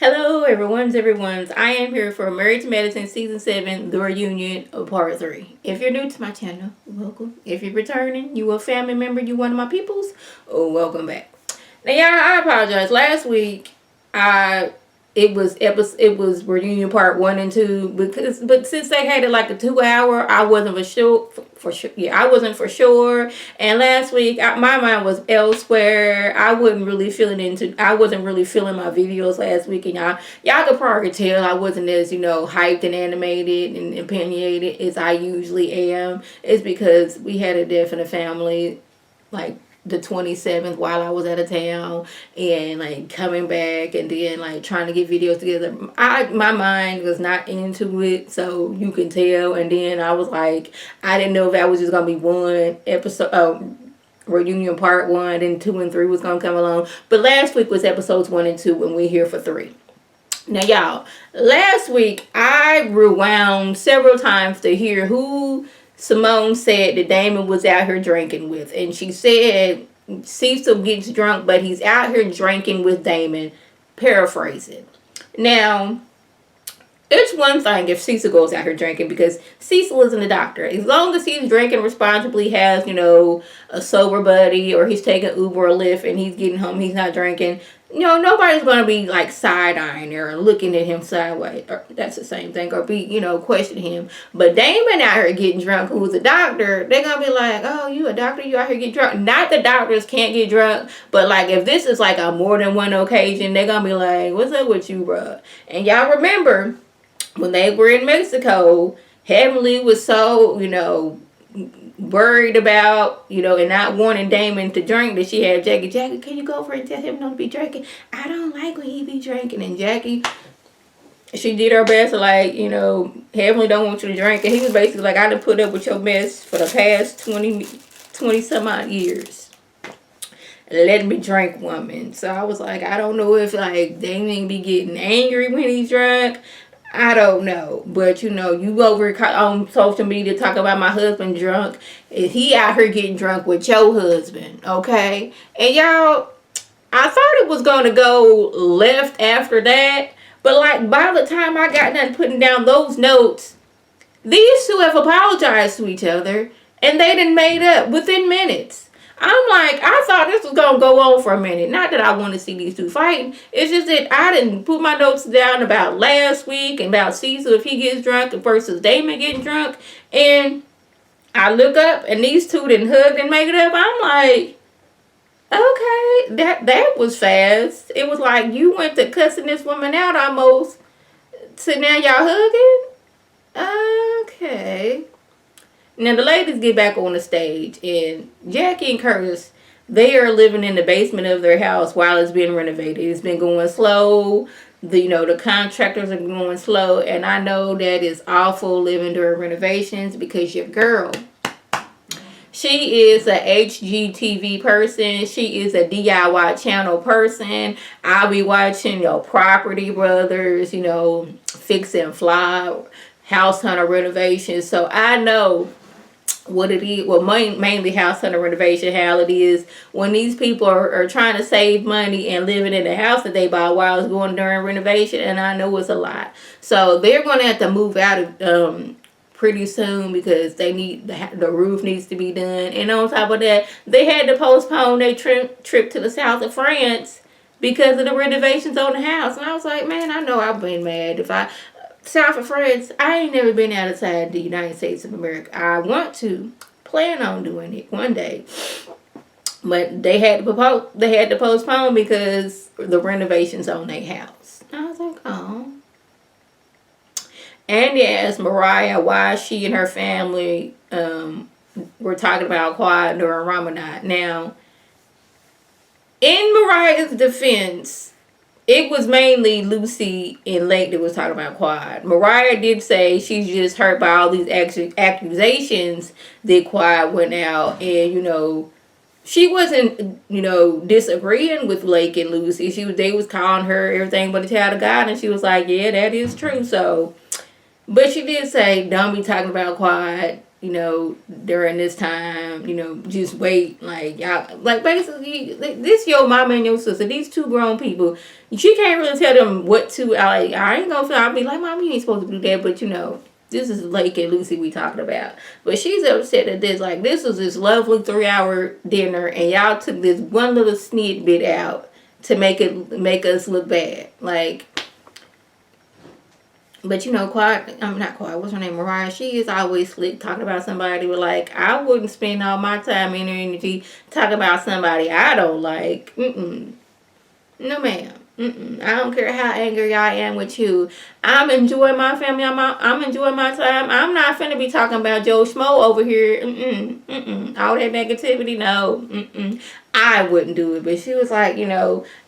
Hello, everyone's. I am here for Marriage Medicine Season 7, The Reunion of Part 3. If you're new to my channel, welcome. If you're returning, you a family member, you one of my peoples, welcome back. Now, y'all, I apologize. Last week, it was reunion part 1 and 2 but since they had it like a 2 hour, I wasn't I wasn't for sure. And last week my mind was elsewhere. I wasn't really feeling my videos last week, and y'all could probably tell I wasn't as hyped and animated and opinionated as I usually am. It's because we had a death in the family, like the 27th, while I was out of town, and like coming back and then like trying to get videos together. My mind was not into it, so you can tell. And then I was like, I didn't know if that was just gonna be one episode, reunion part 1, and 2 and 3 was gonna come along. But last week was episodes 1 and 2, and we're here for 3. Now, y'all, last week I rewound several times to hear who Simone said that Damon was out here drinking with. And she said Cecil gets drunk, but he's out here drinking with Damon. Paraphrasing. Now, it's one thing if Cecil goes out here drinking, because Cecil isn't a doctor. As long as he's drinking responsibly, has, a sober buddy, or he's taking Uber or Lyft and he's getting home, he's not drinking, nobody's going to be like side-eyeing or looking at him sideways. Or that's the same thing. Or be, questioning him. But Damon out here getting drunk, who's a doctor, they're going to be like, oh, you a doctor? You out here getting drunk? Not that doctors can't get drunk, but like if this is like a more than one occasion, they're going to be like, what's up with you, bruh? And y'all remember when they were in Mexico, Heavenly was so, worried about, and not wanting Damon to drink, that she had Jackie, can you go over and tell him not to be drinking? I don't like when he be drinking. And Jackie, she did her best to like, Heavenly don't want you to drink. And he was basically like, I done put up with your mess for the past 20 some odd years. Let me drink, woman. So I was like, I don't know if like Damon be getting angry when he's drunk. I don't know. But, you over on social media talk about my husband drunk. He out here getting drunk with your husband, okay? And y'all, I thought it was going to go left after that. But, like, by the time I got done putting down those notes, these two have apologized to each other. And they done made up within minutes. I'm like, I thought this was going to go on for a minute. Not that I want to see these two fighting. It's just that I didn't put my notes down about last week and about Cecil if he gets drunk versus Damon getting drunk. And I look up and these two didn't hug and make it up. I'm like, okay, that was fast. It was like you went to cussing this woman out almost. So now y'all hugging? Okay. Now, the ladies get back on the stage, and Jackie and Curtis, they are living in the basement of their house while it's being renovated. It's been going slow. The contractors are going slow, and I know that is awful living during renovations, because your girl, she is a HGTV person. She is a DIY channel person. I'll be watching, Property Brothers, Fix and Fly, House Hunter renovations. So I know what it is. Well, mainly House Hunter renovation, how it is when these people are trying to save money and living in the house that they buy while it's going during renovation. And I know it's a lot. So they're going to have to move out of pretty soon, because they need the roof needs to be done. And on top of that, they had to postpone their trip to the south of France because of the renovations on the house. And I was like, man, I know I've been mad. South of France, I ain't never been outside the United States of America. I want to plan on doing it one day, but they had to postpone because the renovations on their house. I was like, oh. And they asked Mariah why she and her family were talking about quiet during Ramadan. Now, in Mariah's defense, it was mainly Lucy and Lake that was talking about Quad. Mariah did say she's just hurt by all these accusations that Quad went out. And, she wasn't, disagreeing with Lake and Lucy. They was calling her everything but a child of God. And she was like, yeah, that is true. So, but she did say, don't be talking about Quad during this time, just wait. Like, y'all, like, basically, this your mama and your sister, these two grown people. She can't really tell them what to, I ain't gonna feel, I'll be like, Mom, you ain't supposed to do that, but this is Lake and Lucy we talking about. But she's upset that this was this lovely 3-hour dinner, and y'all took this one little snippet out to make us look bad. Like, but Quiet, I'm not Quiet, what's her name, Mariah, she is always slick talking about somebody, but like, I wouldn't spend all my time and energy talking about somebody I don't like. No ma'am. I don't care how angry I am with you. I'm enjoying my family. I'm enjoying my time. I'm not finna be talking about Joe Schmo over here. All that negativity, no. I wouldn't do it. But she was like,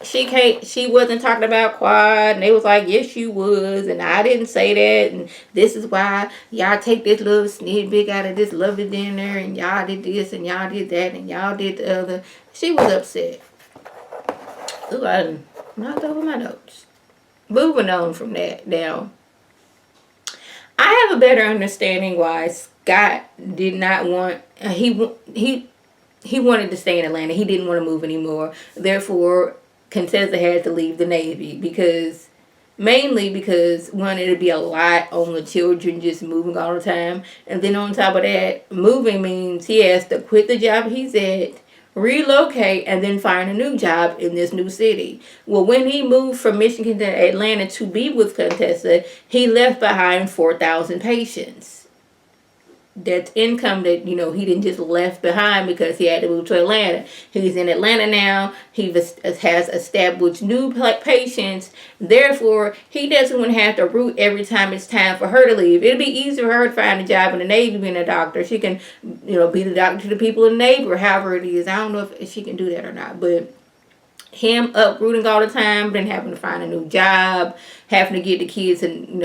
she wasn't talking about Quad. And they was like, yes, you was. And I didn't say that. And this is why y'all take this little snippet out of this lovely dinner. And y'all did this and y'all did that and y'all did the other. She was upset. Ooh, I knocked over my notes. Moving on from that now. I have a better understanding why Scott did not want, he wanted to stay in Atlanta. He didn't want to move anymore. Therefore, Contessa had to leave the Navy mainly because one, it'd be a lot on the children just moving all the time. And then on top of that, moving means he has to quit the job he's at, relocate, and then find a new job in this new city. Well, when he moved from Michigan to Atlanta to be with Contessa, he left behind 4,000 patients. That's income that, he didn't just left behind because he had to move to Atlanta. He's in Atlanta now. He has established new patients. Therefore, he doesn't want to have to root every time it's time for her to leave. It'll be easier for her to find a job in the Navy being a doctor. She can, be the doctor to the people in the Navy or however it is. I don't know if she can do that or not. But him uprooting all the time, then having to find a new job, having to get the kids in,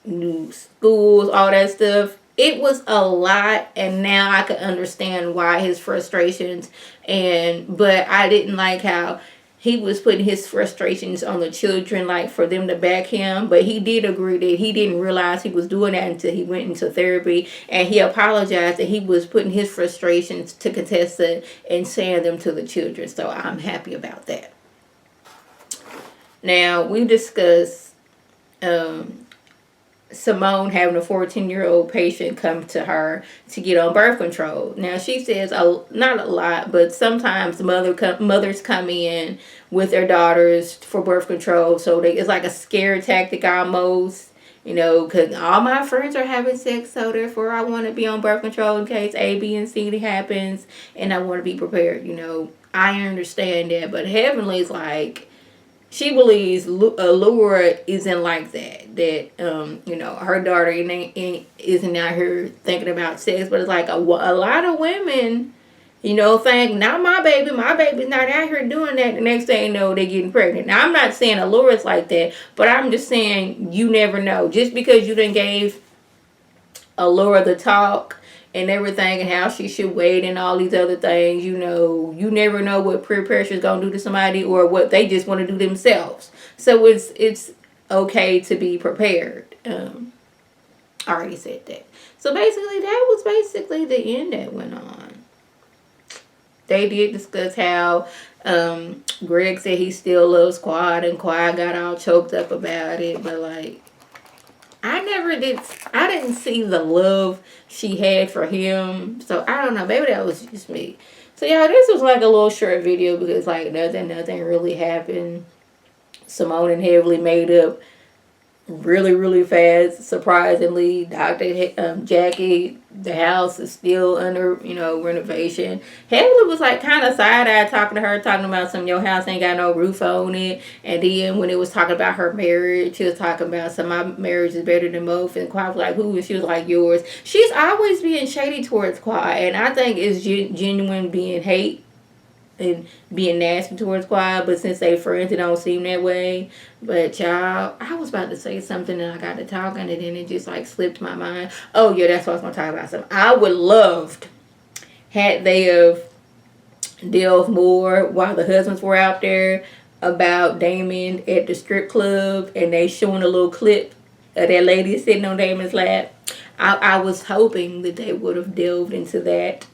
new schools, all that stuff. It was a lot, and now I can understand why his frustrations, but I didn't like how he was putting his frustrations on the children, like for them to back him. But he did agree that he didn't realize he was doing that until he went into therapy, and he apologized that he was putting his frustrations to Contessa and saying them to the children. So I'm happy about that. Now, we discussed Simone having a 14-year-old patient come to her to get on birth control. Now, she says, not a lot, but sometimes mothers come in with their daughters for birth control. So it's like a scare tactic almost, because all my friends are having sex. So therefore, I want to be on birth control in case A, B, and C happens. And I want to be prepared. I understand that. But Heavenly's like, she believes Laura isn't like that. That, her daughter isn't out here thinking about sex. But it's like a lot of women, think, now my baby's not out here doing that. The next thing you know, they're getting pregnant. Now, I'm not saying Laura's like that. But I'm just saying you never know. Just because you done gave Laura the talk and everything and how she should wait and all these other things, you never know what peer pressure is going to do to somebody or what they just want to do themselves. So it's okay to be prepared. I already said that. So basically, that was basically the end that went on. They did discuss how Greg said he still loves Quad, and Quad got all choked up about it, but like, I didn't see the love she had for him. So I don't know. Maybe that was just me. So yeah, this was like a little short video because like nothing really happened. Simone and Heavenly made up really, really fast. Surprisingly, Dr. Jackie, the house is still under, renovation. Heavenly was like kind of side-eyed talking to her, talking about your house ain't got no roof on it. And then when it was talking about her marriage, she was talking about my marriage is better than most. And Quad was like, who? And she was like, yours. She's always being shady towards Quad. And I think it's genuine being hate and being nasty towards Quad, but since they friends, it don't seem that way. But y'all, I was about to say something and I got to talking and then it just like slipped my mind. Oh yeah, that's what I was going to talk about. Something I would loved had they have delved more while the husbands were out there about Damon at the strip club and they showing a little clip of that lady sitting on Damon's lap. I was hoping that they would have delved into that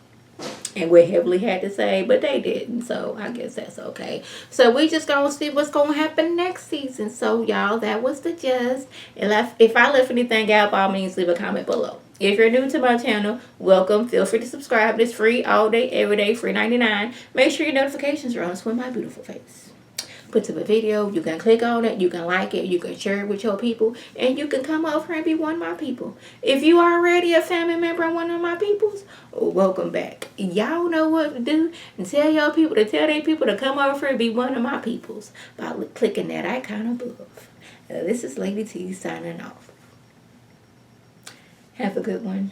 and what Heavenly had to say, but they didn't. So I guess that's okay. So we just gonna see what's gonna happen next season. So y'all, that was the gist. And if I left anything out, by all means, leave a comment below. If you're new to my channel, welcome. Feel free to subscribe. It's free all day, every day, free 99. Make sure your notifications are on so my beautiful face. Put to the video, you can click on it, you can like it, you can share it with your people, and you can come over and be one of my people. If you are already a family member and one of my peoples, welcome back. Y'all know what to do, and tell your people to tell their people to come over and be one of my peoples by clicking that icon above. This is Lady T signing off. Have a good one.